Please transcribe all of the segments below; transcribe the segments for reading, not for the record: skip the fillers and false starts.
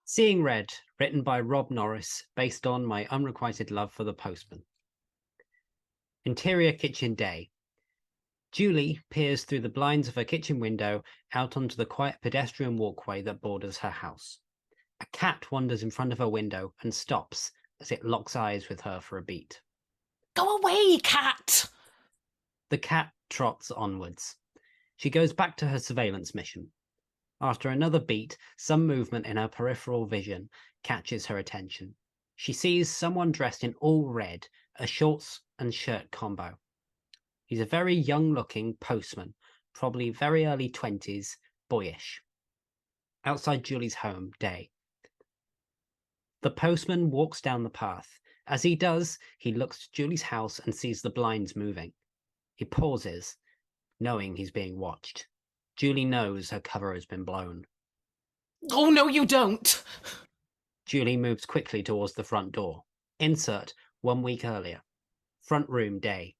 Seeing Red, written by Rob Norris, based on my unrequited love for the Postman. Interior kitchen day. Julie peers through the blinds of her kitchen window out onto the quiet pedestrian walkway that borders her house. A cat wanders in front of her window and stops as it locks eyes with her for a beat. Go away, cat! The cat trots onwards. She goes back to her surveillance mission. After another beat, some movement in her peripheral vision catches her attention. She sees someone dressed in all red, a shorts and shirt combo. He's a very young-looking postman, probably very early 20s, boyish. Outside Julie's home, day. The postman walks down the path. As he does, he looks to Julie's house and sees the blinds moving. He pauses, knowing he's being watched. Julie knows her cover has been blown. Oh, no, you don't! Julie moves quickly towards the front door. Insert 1 week earlier. Front room day.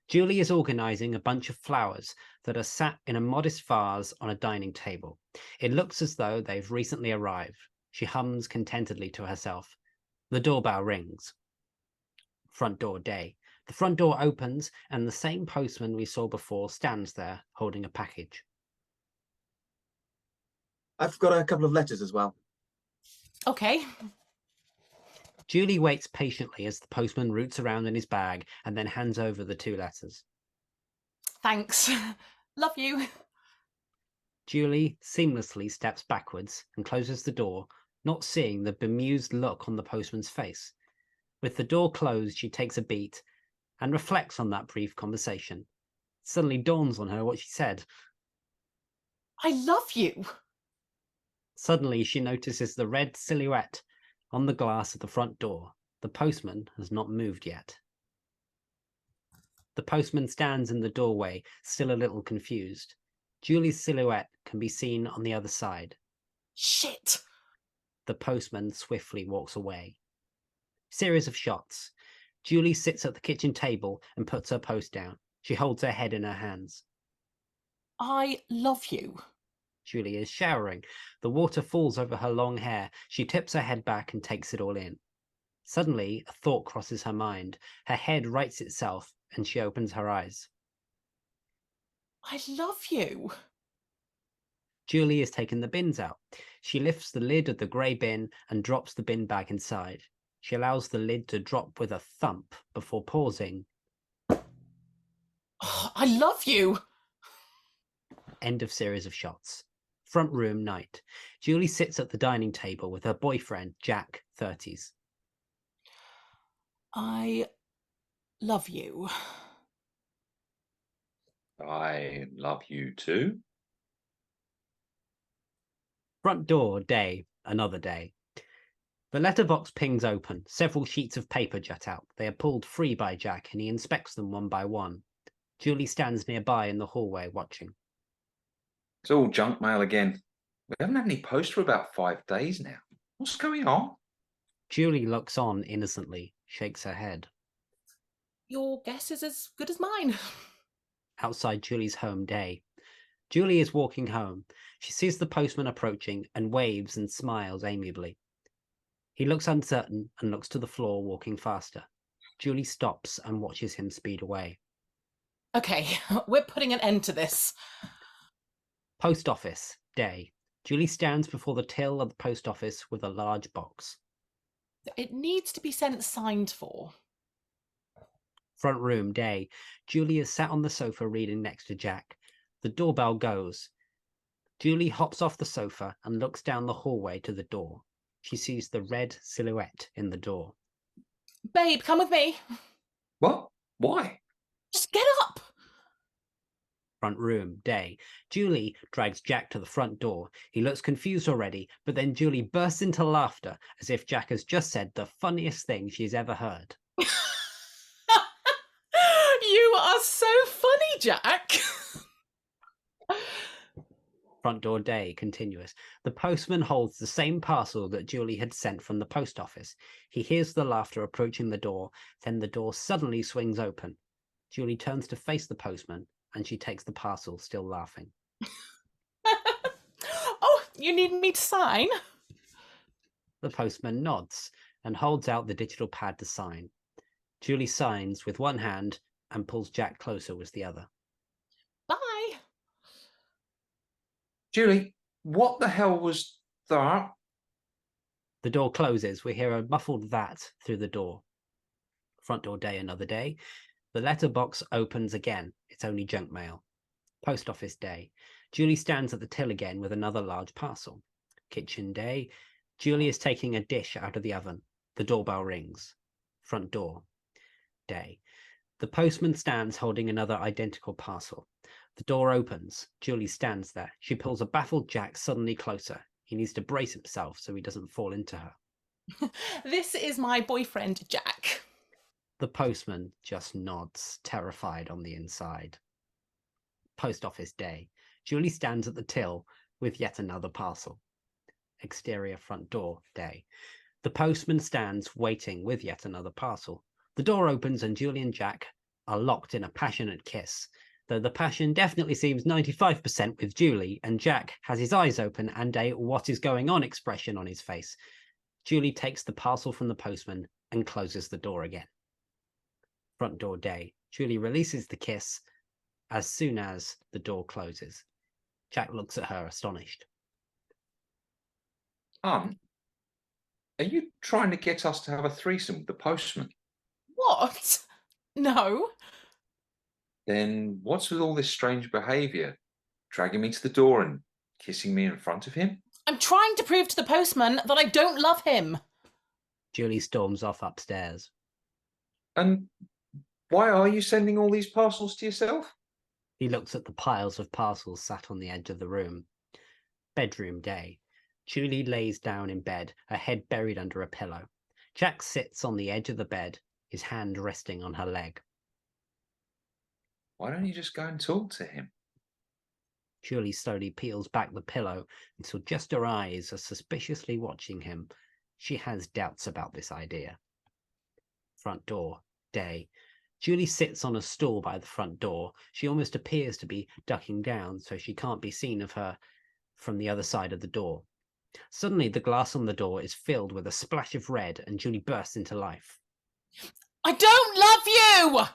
Julie is organising a bunch of flowers that are sat in a modest vase on a dining table. It looks as though they've recently arrived. She hums contentedly to herself. The doorbell rings. Front door day. The front door opens and the same postman we saw before stands there holding a package. I've got a couple of letters as well. Okay. Julie waits patiently as the postman roots around in his bag and then hands over the 2 letters. Thanks. Love you. Julie seamlessly steps backwards and closes the door, not seeing the bemused look on the postman's face. With the door closed, she takes a beat and reflects on that brief conversation. It suddenly dawns on her what she said. I love you. Suddenly, she notices the red silhouette on the glass of the front door. The postman has not moved yet. The postman stands in the doorway, still a little confused. Julie's silhouette can be seen on the other side. Shit. The postman swiftly walks away. Series of shots. Julie sits at the kitchen table and puts her post down. She holds her head in her hands. I love you. Julie is showering. The water falls over her long hair. She tips her head back and takes it all in. Suddenly, a thought crosses her mind. Her head rights itself, and she opens her eyes. I love you. Julie has taken the bins out. She lifts the lid of the grey bin and drops the bin bag inside. She allows the lid to drop with a thump before pausing. Oh, I love you. End of series of shots. Front room night. Julie sits at the dining table with her boyfriend, Jack, 30s. I love you. I love you too. Front door, day, another day. The letterbox pings open. Several sheets of paper jut out. They are pulled free by Jack, and he inspects them one by one. Julie stands nearby in the hallway, watching. It's all junk mail again. We haven't had any post for about 5 days now. What's going on? Julie looks on innocently, shakes her head. Your guess is as good as mine. Outside Julie's home, day. Julie is walking home. She sees the postman approaching and waves and smiles amiably. He looks uncertain and looks to the floor, walking faster. Julie stops and watches him speed away. Okay, we're putting an end to this. Post office, day. Julie stands before the till of the post office with a large box. It needs to be sent signed for. Front room, day. Julie is sat on the sofa reading next to Jack. The doorbell goes. Julie hops off the sofa and looks down the hallway to the door. She sees the red silhouette in the door. Babe, come with me. What? Why? Just get up. Front room, day. Julie drags Jack to the front door. He looks confused already, but then Julie bursts into laughter as if Jack has just said the funniest thing she's ever heard. You are so funny, Jack. Front door, day, continuous. The postman holds the same parcel that Julie had sent from the post office. He hears the laughter approaching the door, then the door suddenly swings open. Julie turns to face the postman, and she takes the parcel, still laughing. Oh, you need me to sign? The postman nods and holds out the digital pad to sign. Julie signs with one hand and pulls Jack closer with the other. Bye. Julie, what the hell was that? The door closes. We hear a muffled that through the door. Front door day, another day. The letterbox opens again. It's only junk mail. Post office day. Julie stands at the till again with another large parcel. Kitchen day. Julie is taking a dish out of the oven. The doorbell rings. Front door day. The postman stands holding another identical parcel. The door opens. Julie stands there. She pulls a baffled Jack suddenly closer. He needs to brace himself so he doesn't fall into her. This is my boyfriend, Jack. The postman just nods, terrified on the inside. Post office day. Julie stands at the till with yet another parcel. Exterior front door day. The postman stands waiting with yet another parcel. The door opens and Julie and Jack are locked in a passionate kiss, though the passion definitely seems 95% with Julie, and Jack has his eyes open and a "what is going on" expression on his face. Julie takes the parcel from the postman and closes the door again. Front door day. Julie releases the kiss as soon as the door closes. Jack looks at her astonished. Are you trying to get us to have a threesome with the postman? What? No. Then what's with all this strange behaviour? Dragging me to the door and kissing me in front of him? I'm trying to prove to the postman that I don't love him. Julie storms off upstairs. And why are you sending all these parcels to yourself? He looks at the piles of parcels sat on the edge of the room. Bedroom day. Julie lays down in bed, her head buried under a pillow. Jack sits on the edge of the bed, his hand resting on her leg. Why don't you just go and talk to him? Julie slowly peels back the pillow until just her eyes are suspiciously watching him. She has doubts about this idea. Front door day. Julie sits on a stool by the front door. She almost appears to be ducking down so she can't be seen of her from the other side of the door. Suddenly, the glass on the door is filled with a splash of red and Julie bursts into life. I don't love you!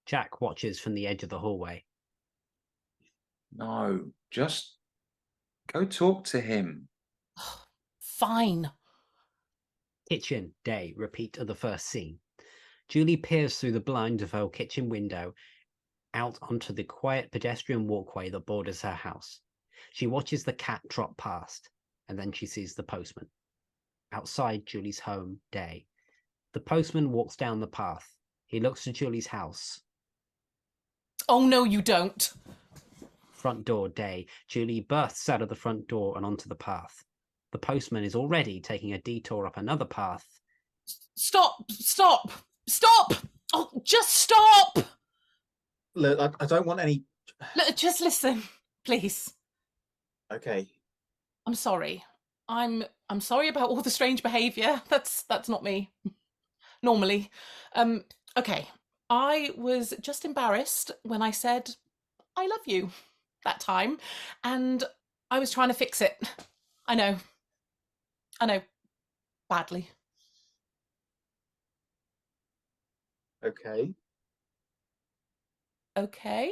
Jack watches from the edge of the hallway. No, just go talk to him. Fine. Kitchen day, repeat of the first scene. Julie peers through the blind of her kitchen window out onto the quiet pedestrian walkway that borders her house. She watches the cat trot past, and then she sees the postman. Outside Julie's home day. The postman walks down the path. He looks to Julie's house. Oh, no, you don't. Front door day. Julie bursts out of the front door and onto the path. The postman is already taking a detour up another path. Stop! Stop! Stop! Oh, just stop! Look, I don't want any. Look, just listen, please. Okay. I'm sorry. I'm sorry about all the strange behaviour. That's not me. Normally. Okay. I was just embarrassed when I said I love you that time, and I was trying to fix it. I know. Badly. Okay. Okay.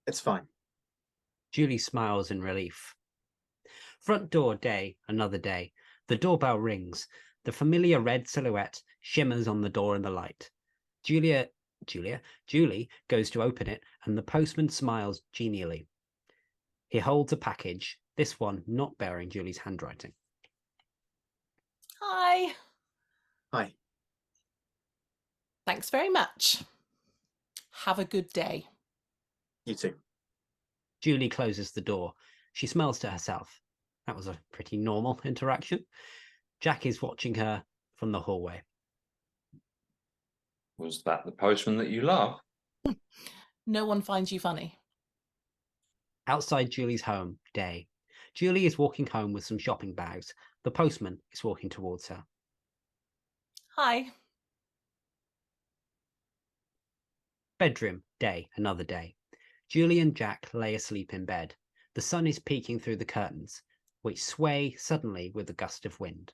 It's fine. Julie smiles in relief. Front door day, another day. The doorbell rings. The familiar red silhouette shimmers on the door in the light. Julie goes to open it, and the postman smiles genially. He holds a package, this one not bearing Julie's handwriting. Hi. Hi. Thanks very much. Have a good day. You too. Julie closes the door. She smells to herself. That was a pretty normal interaction. Jack is watching her from the hallway. Was that the postman that you love? No one finds you funny. Outside Julie's home, day. Julie is walking home with some shopping bags. The postman is walking towards her. Hi. Bedroom, day, another day. Julie and Jack lay asleep in bed. The sun is peeking through the curtains. which sway suddenly with a gust of wind.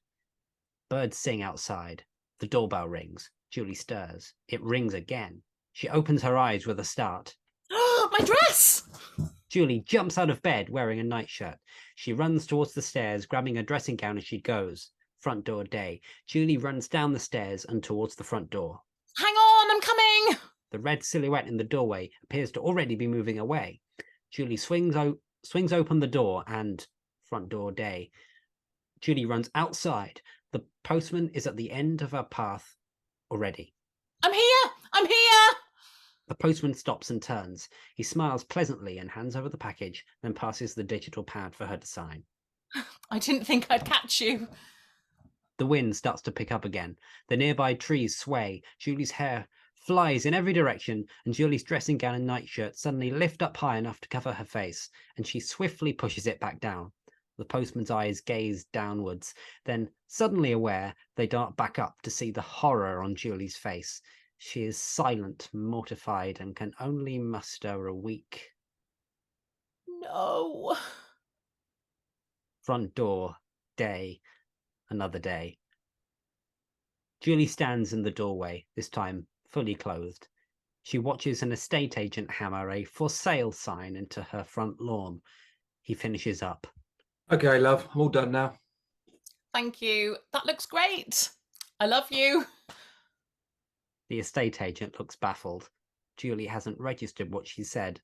Birds sing outside. The doorbell rings. Julie stirs. It rings again. She opens her eyes with a start. My dress! Julie jumps out of bed wearing a nightshirt. She runs towards the stairs, grabbing a dressing gown as she goes. Front door day. Julie runs down the stairs and towards the front door. Hang on, I'm coming! The red silhouette in the doorway appears to already be moving away. Julie swings open the door and front door day. Julie runs outside. The postman is at the end of her path already. I'm here! I'm here! The postman stops and turns. He smiles pleasantly and hands over the package, then passes the digital pad for her to sign. I didn't think I'd catch you. The wind starts to pick up again. The nearby trees sway. Julie's hair flies in every direction, and Julie's dressing gown and nightshirt suddenly lift up high enough to cover her face, and she swiftly pushes it back down. The postman's eyes gaze downwards. Then, suddenly aware, they dart back up to see the horror on Julie's face. She is silent, mortified, and can only muster a weak No. front door, day, another day. Julie stands in the doorway, this time fully clothed. She watches an estate agent hammer a for sale sign into her front lawn. He finishes up. Okay, love, I'm all done now. Thank you. That looks great. I love you. The estate agent looks baffled. Julie hasn't registered what she said.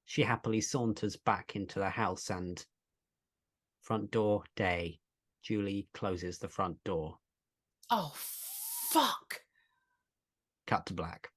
She happily saunters back into the house and... Front door, day. Julie closes the front door. Oh, fuck. Cut to black.